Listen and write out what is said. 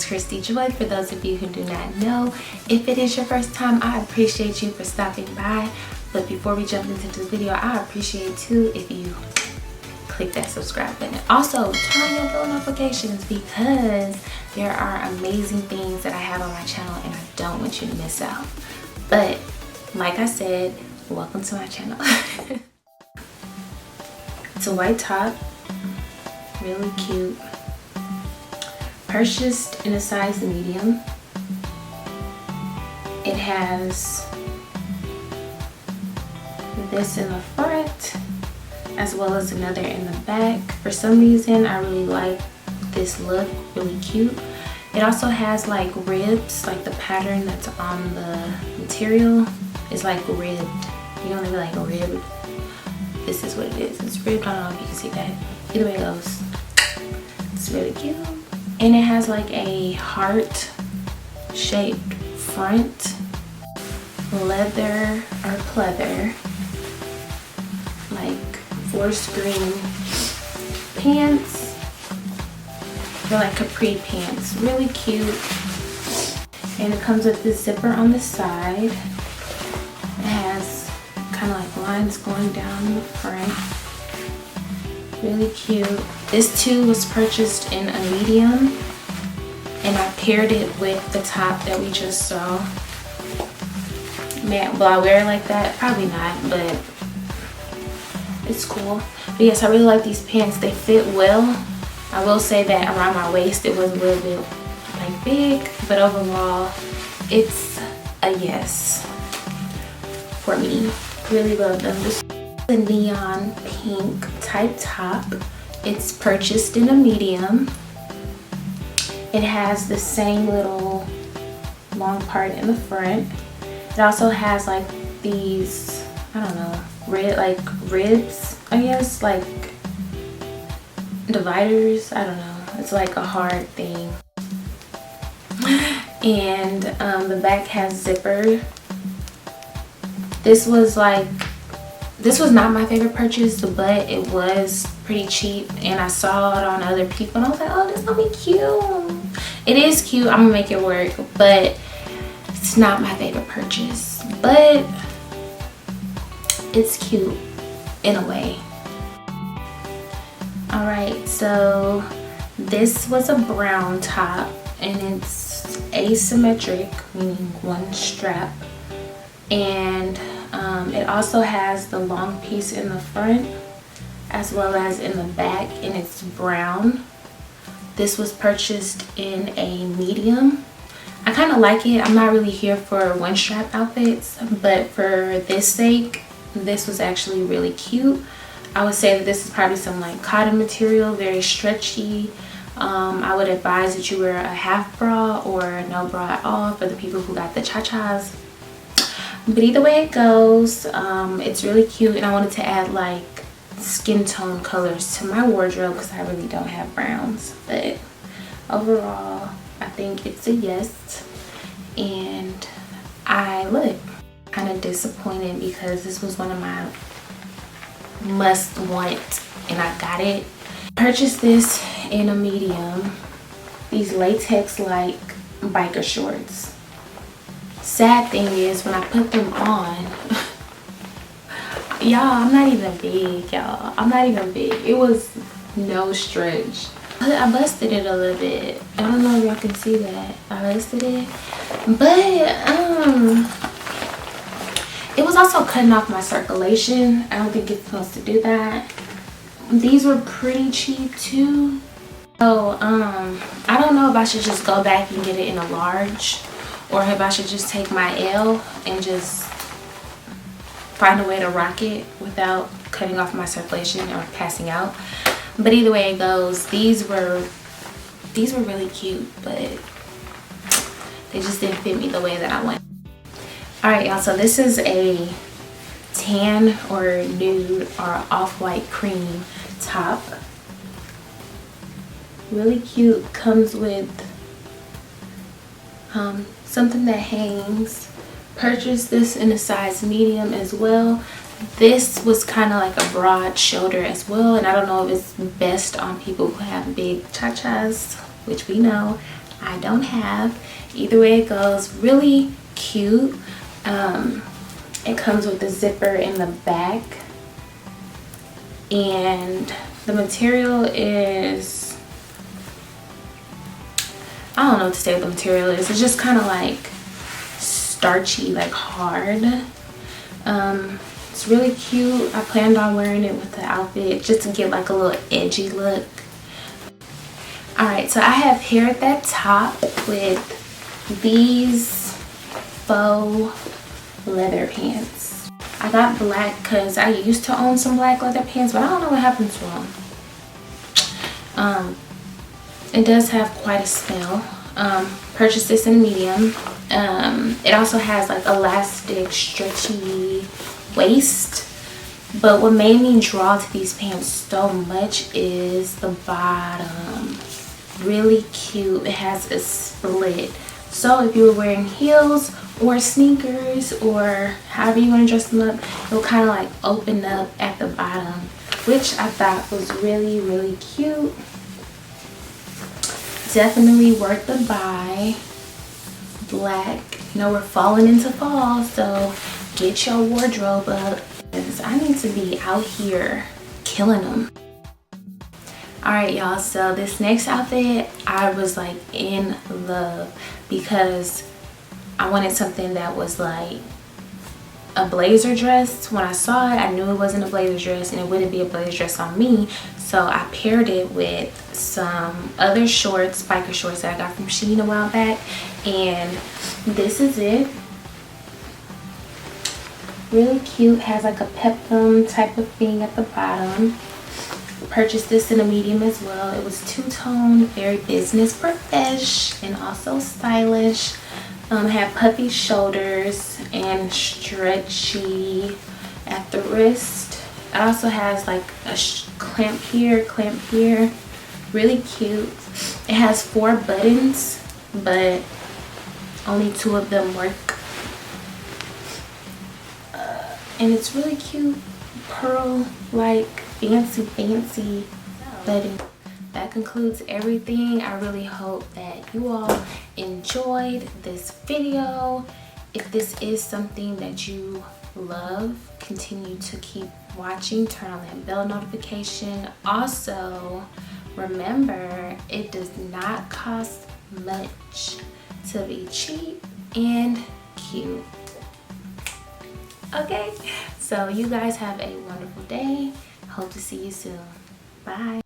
Christy Joy. For those of you who do not know, if it is your first time, I appreciate you for stopping by. But before we jump into this video, I appreciate too if you click that subscribe button. Also, turn on your bell notifications because there are amazing things that I have on my channel and I don't want you to miss out. But like I said, welcome to my channel. It's a white top, really cute. Purchased in a size medium. It has this in the front as well as another in the back. For some reason, I really like this look, really cute. It also has like ribs, like the pattern that's on the material is like ribbed. You know, maybe like ribbed. This is what it is. It's ribbed. I don't know if you can see that. Either way it goes. It's really cute. And it has like a heart shaped front, leather or pleather, like forest green pants. They're like capri pants, really cute. And it comes with this zipper on the side. It has kind of like lines going down the front. Really cute. This too was purchased in a medium, and I paired it with the top that we just saw. Man, will I wear it like that? Probably not, but it's cool. But yes, I really like these pants. They fit well. I will say that around my waist it was a little bit like big, but overall it's a yes for me. Really love them. This is a neon pink type top. It's purchased in a medium. It has the same little long part in the front. It also has like these, I don't know, like ribs, I guess, like dividers. I don't know. It's like a hard thing. And the back has zipper. This was not my favorite purchase, but it was pretty cheap and I saw it on other people and I was like, oh, this is gonna be cute. It is cute. I'm gonna make it work, but it's not my favorite purchase, but it's cute in a way. All right, so this was a brown top and it's asymmetric, meaning one strap, and it also has the long piece in the front as well as in the back, and it's brown. This was purchased in a medium. I kind of like it. I'm not really here for one strap outfits, but for this sake, this was actually really cute. I would say that this is probably some like cotton material, very stretchy. I would advise that you wear a half bra or no bra at all for the people who got the cha-chas. But either way it goes, it's really cute, and I wanted to add like skin tone colors to my wardrobe because I really don't have browns. But overall, I think it's a yes. And I look kind of disappointed because this was one of my must want and I got it. Purchased this in a medium, these latex like biker shorts. Sad thing is when I put them on, y'all, I'm not even big, y'all. I'm not even big. It was no stretch. I busted it a little bit. I don't know if y'all can see that. I busted it. But it was also cutting off my circulation. I don't think it's supposed to do that. These were pretty cheap too. So I don't know if I should just go back and get it in a large, or if I should just take my L and just find a way to rock it without cutting off my circulation or passing out. But either way it goes, these were really cute, but they just didn't fit me the way that I want. All right, y'all, so this is a tan or nude or off-white cream top. Really cute. Comes with something that hangs. Purchased this in a size medium as well. This was kind of like a broad shoulder as well, and I don't know if it's best on people who have big cha-chas, which we know I don't have. Either way it goes, really cute. It comes with a zipper in the back, and the material is, I don't know what to say what the material is. It's just kind of like starchy, like hard. It's really cute. I planned on wearing it with the outfit just to get like a little edgy look. Alright, so I have paired that top with these faux leather pants. I got black because I used to own some black leather pants, but I don't know what happened to them. It does have quite a smell. Purchased this in medium. It also has like elastic, stretchy waist. But what made me draw to these pants so much is the bottom. Really cute. It has a split. So if you were wearing heels or sneakers or however you want to dress them up, it'll kind of like open up at the bottom, which I thought was really, really cute. Definitely worth the buy. Black. You know, we're falling into fall, so get your wardrobe up, because I need to be out here killing them. Alright y'all, so this next outfit I was like in love because I wanted something that was like a blazer dress. When I saw it, I knew it wasn't a blazer dress and it wouldn't be a blazer dress on me, so I paired it with some other shorts, biker shorts that I got from Shein a while back, and this is it. Really cute, has like a peplum type of thing at the bottom. Purchased this in a medium as well. It was two-tone, very business profesh and also stylish. Had puffy shoulders and stretchy at the wrist. It also has like a clamp here, really cute. It has 4 buttons, but only 2 of them work. And it's really cute, pearl like fancy button. That concludes everything. I really hope that you all enjoyed this video. If this is something that you love, continue to keep watching. Turn on that bell notification. Also, remember, it does not cost much to be cheap and cute. Okay, so you guys have a wonderful day. Hope to see you soon. Bye.